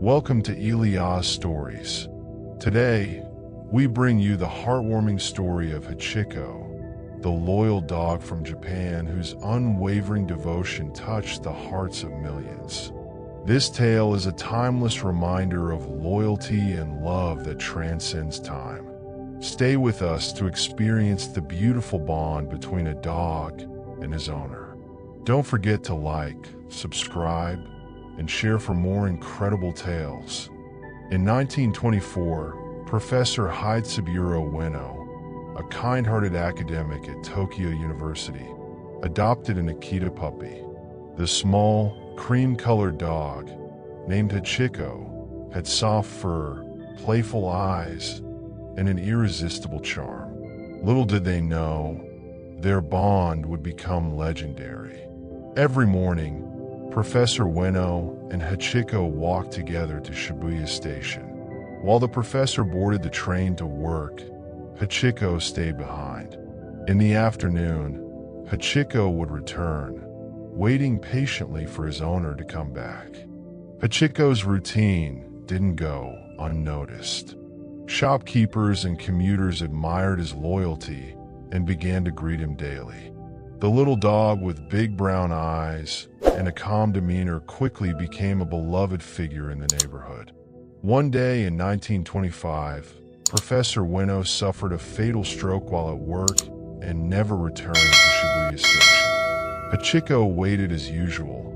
Welcome to Elias Stories. Today, we bring you the heartwarming story of Hachiko, the loyal dog from Japan whose unwavering devotion touched the hearts of millions. This tale is a timeless reminder of loyalty and love that transcends time. Stay with us to experience the beautiful bond between a dog and his owner. Don't forget to like, subscribe, and share for more incredible tales. In 1924, Professor Hidesaburo Ueno, a kind-hearted academic at Tokyo University, adopted an Akita puppy. The small, cream-colored dog, named Hachiko, had soft fur, playful eyes, and an irresistible charm. Little did they know, their bond would become legendary. Every morning, Professor Ueno and Hachiko walked together to Shibuya Station. While the professor boarded the train to work, Hachiko stayed behind. In the afternoon, Hachiko would return, waiting patiently for his owner to come back. Hachiko's routine didn't go unnoticed. Shopkeepers and commuters admired his loyalty and began to greet him daily. The little dog with big brown eyes and a calm demeanor quickly became a beloved figure in the neighborhood. One day in 1925, Professor Ueno suffered a fatal stroke while at work and never returned to Shibuya Station. Hachiko waited as usual,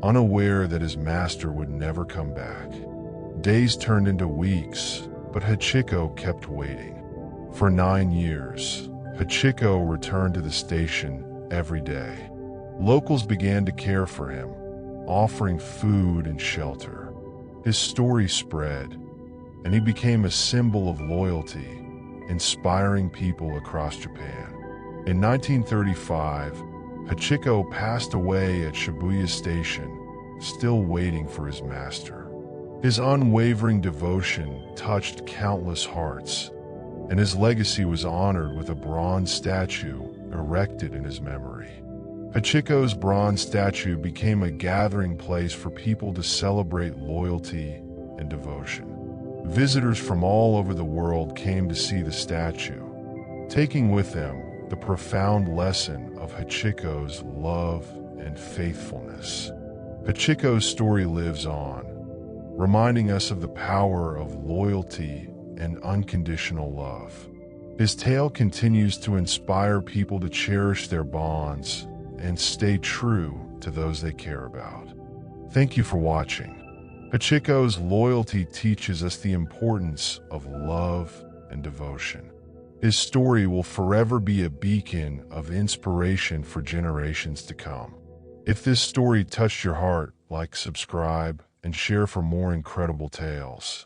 unaware that his master would never come back. Days turned into weeks, but Hachiko kept waiting. For 9 years, Hachiko returned to the station every day. Locals began to care for him, offering food and shelter. His story spread, and he became a symbol of loyalty, inspiring people across Japan. In 1935, Hachiko passed away at Shibuya Station, still waiting for his master. His unwavering devotion touched countless hearts, and his legacy was honored with a bronze statue erected in his memory. Hachiko's bronze statue became a gathering place for people to celebrate loyalty and devotion. Visitors from all over the world came to see the statue, taking with them the profound lesson of Hachiko's love and faithfulness. Hachiko's story lives on, reminding us of the power of loyalty and unconditional love. His tale continues to inspire people to cherish their bonds and stay true to those they care about. Thank you for watching. Hachiko's loyalty teaches us the importance of love and devotion. His story will forever be a beacon of inspiration for generations to come. If this story touched your heart, like, subscribe, and share for more incredible tales.